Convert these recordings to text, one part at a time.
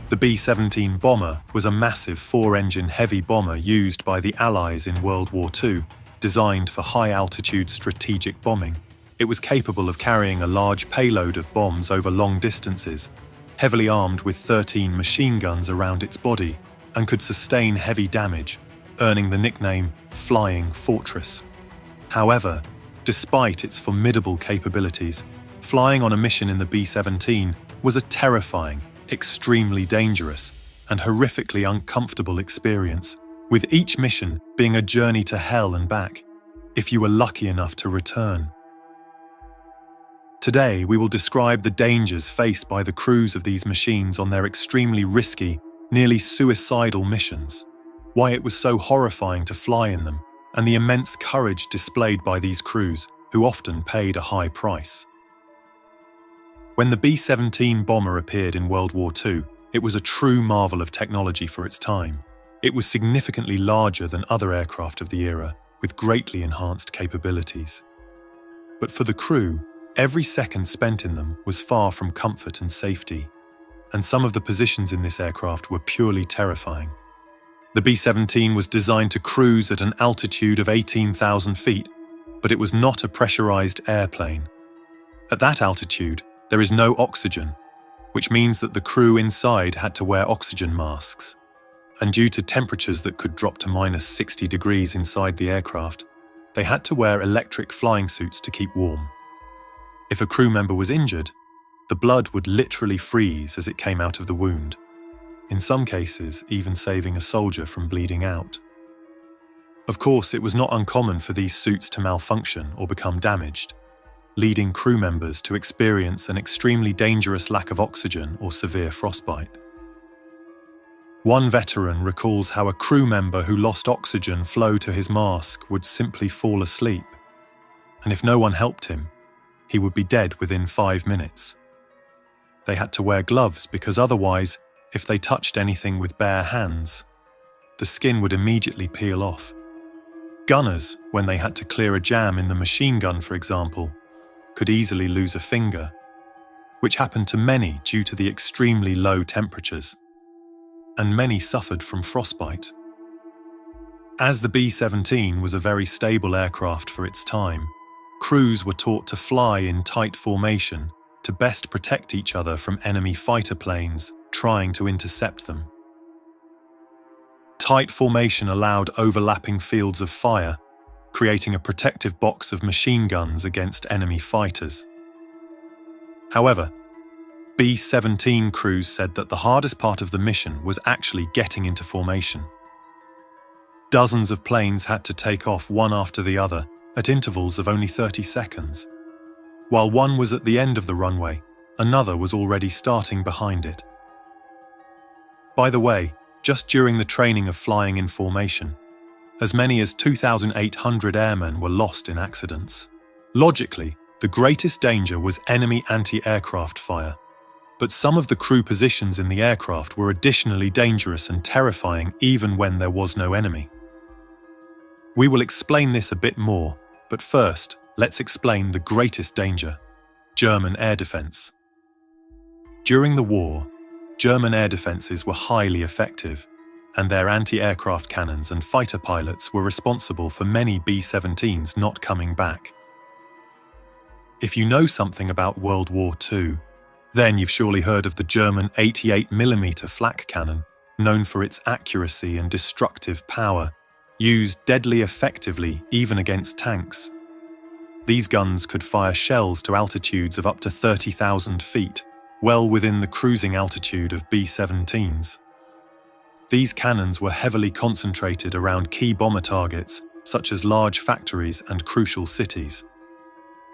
The B-17 bomber was a massive four-engine heavy bomber used by the Allies in World War II, designed for high-altitude strategic bombing. It was capable of carrying a large payload of bombs over long distances, heavily armed with 13 machine guns around its body, and could sustain heavy damage, earning the nickname Flying Fortress. However, despite its formidable capabilities, flying on a mission in the B-17 was a terrifying, extremely dangerous, and horrifically uncomfortable experience, with each mission being a journey to hell and back, if you were lucky enough to return. Today, we will describe the dangers faced by the crews of these machines on their extremely risky, nearly suicidal missions, why it was so horrifying to fly in them, and the immense courage displayed by these crews, who often paid a high price. When the B-17 bomber appeared in World War II, it was a true marvel of technology for its time. It was significantly larger than other aircraft of the era, with greatly enhanced capabilities. But for the crew, every second spent in them was far from comfort and safety, and some of the positions in this aircraft were purely terrifying. The B-17 was designed to cruise at an altitude of 18,000 feet, but it was not a pressurized airplane. At that altitude, there is no oxygen, which means that the crew inside had to wear oxygen masks. And due to temperatures that could drop to minus 60 degrees inside the aircraft, they had to wear electric flying suits to keep warm. If a crew member was injured, the blood would literally freeze as it came out of the wound, in some cases even saving a soldier from bleeding out. Of course, it was not uncommon for these suits to malfunction or become damaged, leading crew members to experience an extremely dangerous lack of oxygen or severe frostbite. One veteran recalls how a crew member who lost oxygen flow to his mask would simply fall asleep, and if no one helped him, he would be dead within 5 minutes. They had to wear gloves because otherwise, if they touched anything with bare hands, the skin would immediately peel off. Gunners, when they had to clear a jam in the machine gun, for example, could easily lose a finger, which happened to many due to the extremely low temperatures, and many suffered from frostbite. As the B-17 was a very stable aircraft for its time, crews were taught to fly in tight formation to best protect each other from enemy fighter planes trying to intercept them. Tight formation allowed overlapping fields of fire, creating a protective box of machine guns against enemy fighters. However, B-17 crews said that the hardest part of the mission was actually getting into formation. Dozens of planes had to take off one after the other at intervals of only 30 seconds. While one was at the end of the runway, another was already starting behind it. By the way, just during the training of flying in formation, as many as 2,800 airmen were lost in accidents. Logically, the greatest danger was enemy anti-aircraft fire, but some of the crew positions in the aircraft were additionally dangerous and terrifying even when there was no enemy. We will explain this a bit more, but first, let's explain the greatest danger: German air defense. During the war, German air defenses were highly effective, and their anti-aircraft cannons and fighter pilots were responsible for many B-17s not coming back. If you know something about World War II, then you've surely heard of the German 88mm flak cannon, known for its accuracy and destructive power, used deadly effectively even against tanks. These guns could fire shells to altitudes of up to 30,000 feet, well within the cruising altitude of B-17s. These cannons were heavily concentrated around key bomber targets, such as large factories and crucial cities.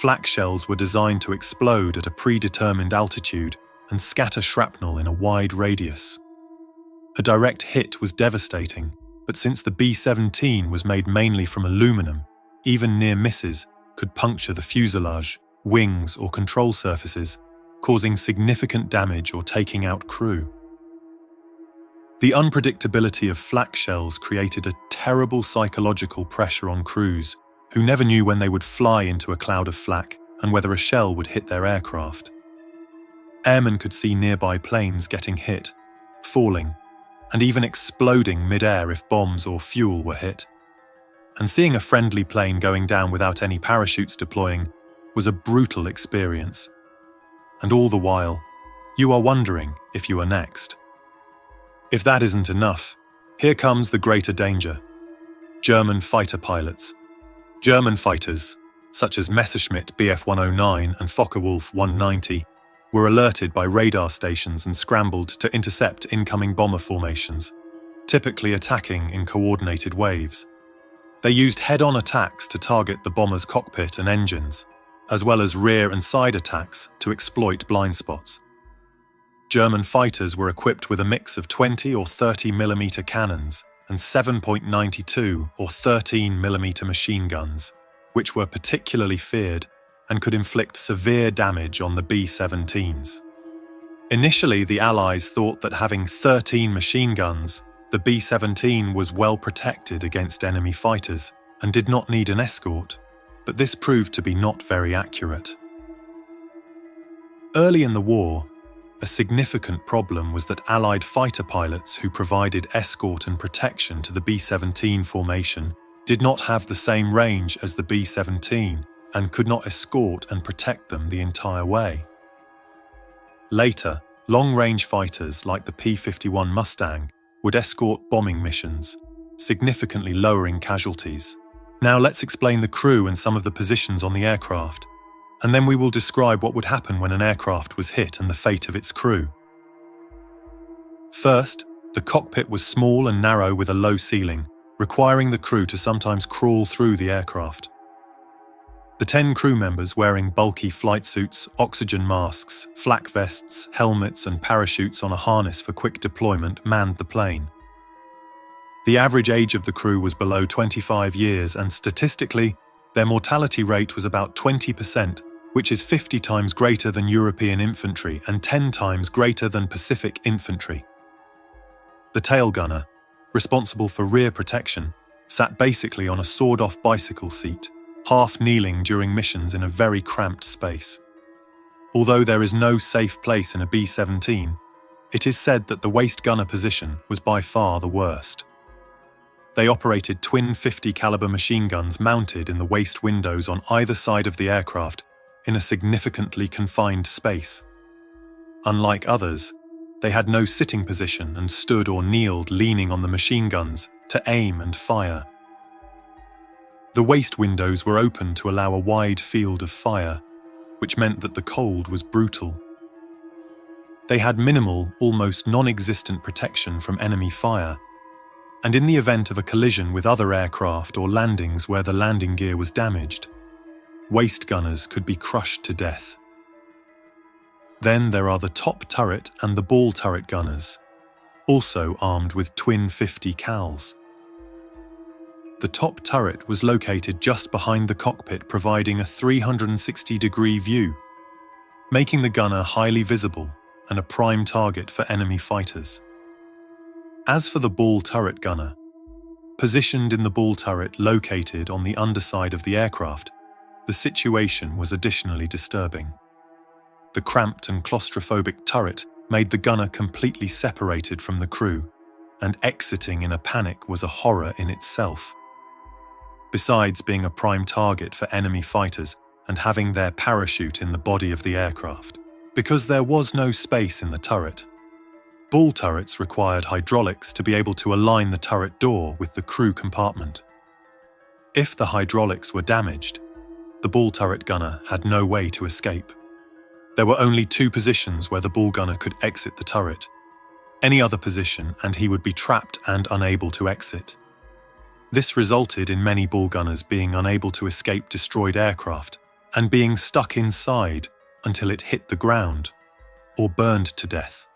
Flak shells were designed to explode at a predetermined altitude and scatter shrapnel in a wide radius. A direct hit was devastating, but since the B-17 was made mainly from aluminum, even near misses could puncture the fuselage, wings, or control surfaces, causing significant damage or taking out crew. The unpredictability of flak shells created a terrible psychological pressure on crews, who never knew when they would fly into a cloud of flak and whether a shell would hit their aircraft. Airmen could see nearby planes getting hit, falling, and even exploding mid-air if bombs or fuel were hit. And seeing a friendly plane going down without any parachutes deploying was a brutal experience. And all the while, you are wondering if you are next. If that isn't enough, here comes the greater danger. German fighter pilots. German fighters, such as Messerschmitt Bf-109 and Focke-Wulf 190, were alerted by radar stations and scrambled to intercept incoming bomber formations, typically attacking in coordinated waves. They used head-on attacks to target the bomber's cockpit and engines, as well as rear and side attacks to exploit blind spots. German fighters were equipped with a mix of 20 or 30 mm cannons and 7.92 or 13 mm machine guns, which were particularly feared and could inflict severe damage on the B-17s. Initially, the Allies thought that having 13 machine guns, the B-17 was well protected against enemy fighters and did not need an escort, but this proved to be not very accurate. Early in the war, a significant problem was that Allied fighter pilots who provided escort and protection to the B-17 formation did not have the same range as the B-17 and could not escort and protect them the entire way. Later, long-range fighters like the P-51 Mustang would escort bombing missions, significantly lowering casualties. Now let's explain the crew and some of the positions on the aircraft, and then we will describe what would happen when an aircraft was hit and the fate of its crew. First, the cockpit was small and narrow with a low ceiling, requiring the crew to sometimes crawl through the aircraft. The 10 crew members wearing bulky flight suits, oxygen masks, flak vests, helmets and parachutes on a harness for quick deployment manned the plane. The average age of the crew was below 25 years and statistically, their mortality rate was about 20%, which is 50 times greater than European infantry and 10 times greater than Pacific infantry. The tail gunner, responsible for rear protection, sat basically on a sawed-off bicycle seat, half kneeling during missions in a very cramped space. Although there is no safe place in a B-17, it is said that the waist gunner position was by far the worst. They operated twin 50 caliber machine guns mounted in the waist windows on either side of the aircraft in a significantly confined space. Unlike others, they had no sitting position and stood or kneeled leaning on the machine guns to aim and fire. The waist windows were open to allow a wide field of fire, which meant that the cold was brutal. They had minimal, almost non-existent protection from enemy fire, and in the event of a collision with other aircraft or landings where the landing gear was damaged, waist gunners could be crushed to death. Then there are the top turret and the ball turret gunners, also armed with twin 50 cals. The top turret was located just behind the cockpit, providing a 360-degree view, making the gunner highly visible and a prime target for enemy fighters. As for the ball turret gunner, positioned in the ball turret located on the underside of the aircraft, the situation was additionally disturbing. The cramped and claustrophobic turret made the gunner completely separated from the crew, and exiting in a panic was a horror in itself. Besides being a prime target for enemy fighters and having their parachute in the body of the aircraft, because there was no space in the turret. Ball turrets required hydraulics to be able to align the turret door with the crew compartment. If the hydraulics were damaged, the ball turret gunner had no way to escape. There were only 2 positions where the ball gunner could exit the turret. Any other position and he would be trapped and unable to exit. This resulted in many ball gunners being unable to escape destroyed aircraft and being stuck inside until it hit the ground or burned to death.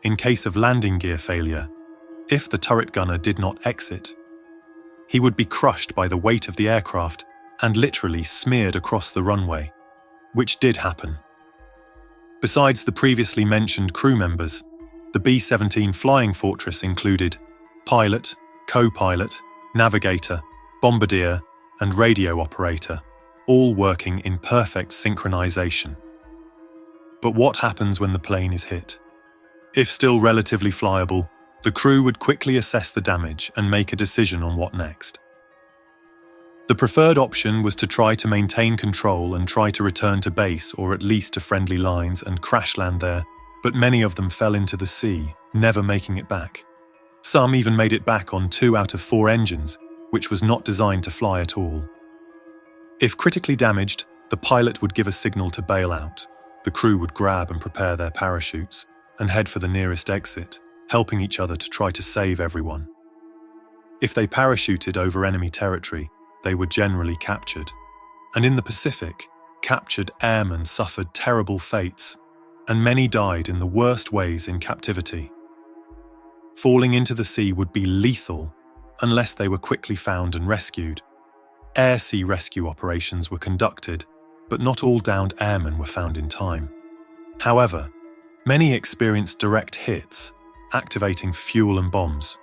In case of landing gear failure, if the turret gunner did not exit, he would be crushed by the weight of the aircraft and literally smeared across the runway, which did happen. Besides the previously mentioned crew members, the B-17 flying fortress included pilot, co-pilot, navigator, bombardier, and radio operator, all working in perfect synchronization. But what happens when the plane is hit? If still relatively flyable, the crew would quickly assess the damage and make a decision on what next. The preferred option was to try to maintain control and try to return to base or at least to friendly lines and crash land there, but many of them fell into the sea, never making it back. Some even made it back on 2 out of 4 engines, which was not designed to fly at all. If critically damaged, the pilot would give a signal to bail out. The crew would grab and prepare their parachutes and head for the nearest exit, helping each other to try to save everyone. If they parachuted over enemy territory, they were generally captured. And in the Pacific, captured airmen suffered terrible fates, and many died in the worst ways in captivity. Falling into the sea would be lethal unless they were quickly found and rescued. Air-sea rescue operations were conducted, but not all downed airmen were found in time. However, many experienced direct hits, activating fuel and bombs,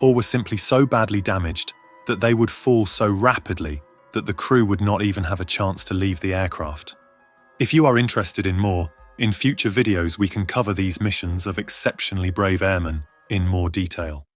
or were simply so badly damaged that they would fall so rapidly that the crew would not even have a chance to leave the aircraft. If you are interested in more, in future videos we can cover these missions of exceptionally brave airmen in more detail.